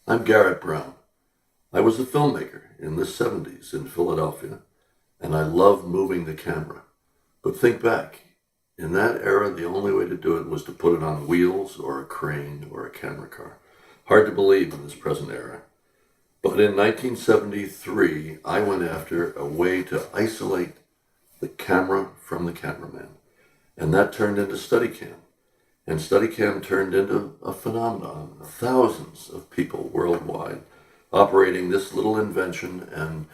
I'm Garrett Brown. I was a filmmaker in the 70s in Philadelphia, and I loved moving the camera. But think back, in that era, the only way to do it was to put it on wheels or a crane or a camera car. Hard to believe in this present era. But in 1973, I went after a way to isolate the camera from the cameraman. And that turned into Steadicam. And Steadicam turned into a phenomenon. Thousands of people worldwide operating this little invention and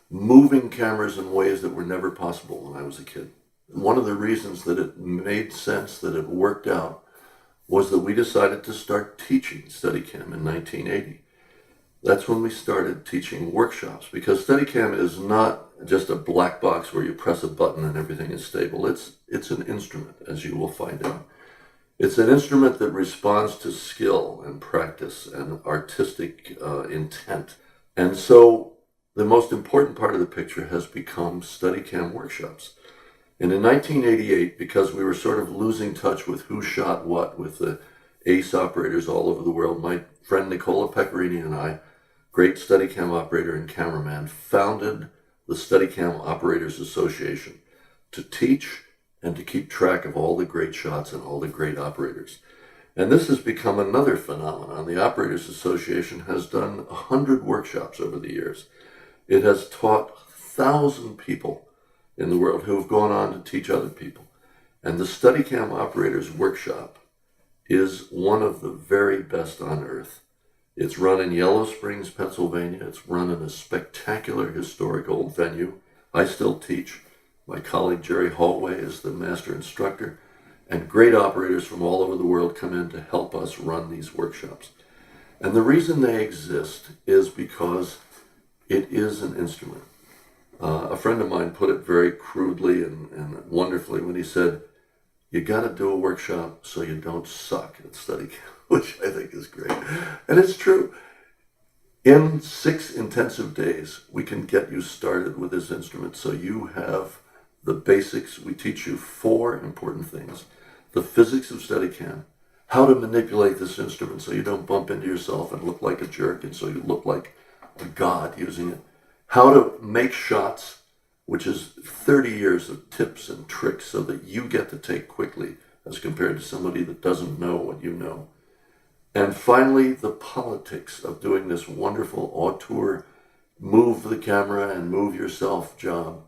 moving cameras in ways that were never possible when I was a kid. One of the reasons that it made sense, that it worked out, was that we decided to start teaching Steadicam in 1980. That's when we started teaching workshops, because Steadicam is not just a black box where you press a button and everything is stable. It's an instrument, as you will find out. It's an instrument that responds to skill and practice and artistic intent. And so the most important part of the picture has become Steadicam workshops. And in 1988, because we were sort of losing touch with who shot what with the ace operators all over the world, my friend Nicola Pecorini and I, great Steadicam operator and cameraman, founded the Steadicam Operators Association to teach and to keep track of all the great shots and all the great operators. And this has become another phenomenon. The Operators Association has done 100 workshops over the years. It has taught 1,000 people in the world who have gone on to teach other people. And the Steadicam Operators Workshop is one of the very best on earth. It's run in Yellow Springs, Pennsylvania. It's run in a spectacular historic old venue. I still teach. My colleague Jerry Hallway is the master instructor, and great operators from all over the world come in to help us run these workshops. And the reason they exist is because it is an instrument. A friend of mine put it very crudely and wonderfully when he said, you got to do a workshop so you don't suck at Steadicam, which I think is great. And it's true. In 6 intensive days, we can get you started with this instrument so you have the basics. We teach you 4 important things. The physics of Steadicam, how to manipulate this instrument so you don't bump into yourself and look like a jerk and so you look like a god using it. How to make shots, which is 30 years of tips and tricks so that you get to take quickly as compared to somebody that doesn't know what you know. And finally, the politics of doing this wonderful auteur, move the camera and move yourself job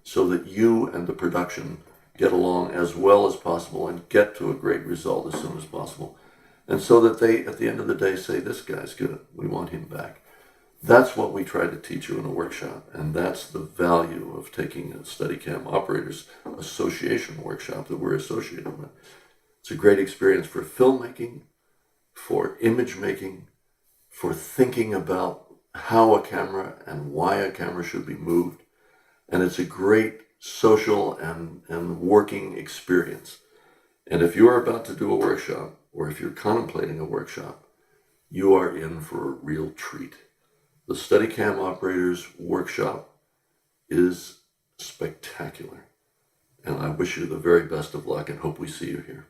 so that you and the production get along as well as possible and get to a great result as soon as possible. And so that they, at the end of the day, say, this guy's good, we want him back. That's what we try to teach you in a workshop, and that's the value of taking a Steadicam Operators Association workshop that we're associated with. It's a great experience for filmmaking, for image making, for thinking about how a camera and why a camera should be moved. And it's a great social and working experience. And if you're about to do a workshop, or if you're contemplating a workshop, you are in for a real treat. The Steadicam Operators Workshop is spectacular. And I wish you the very best of luck and hope we see you here.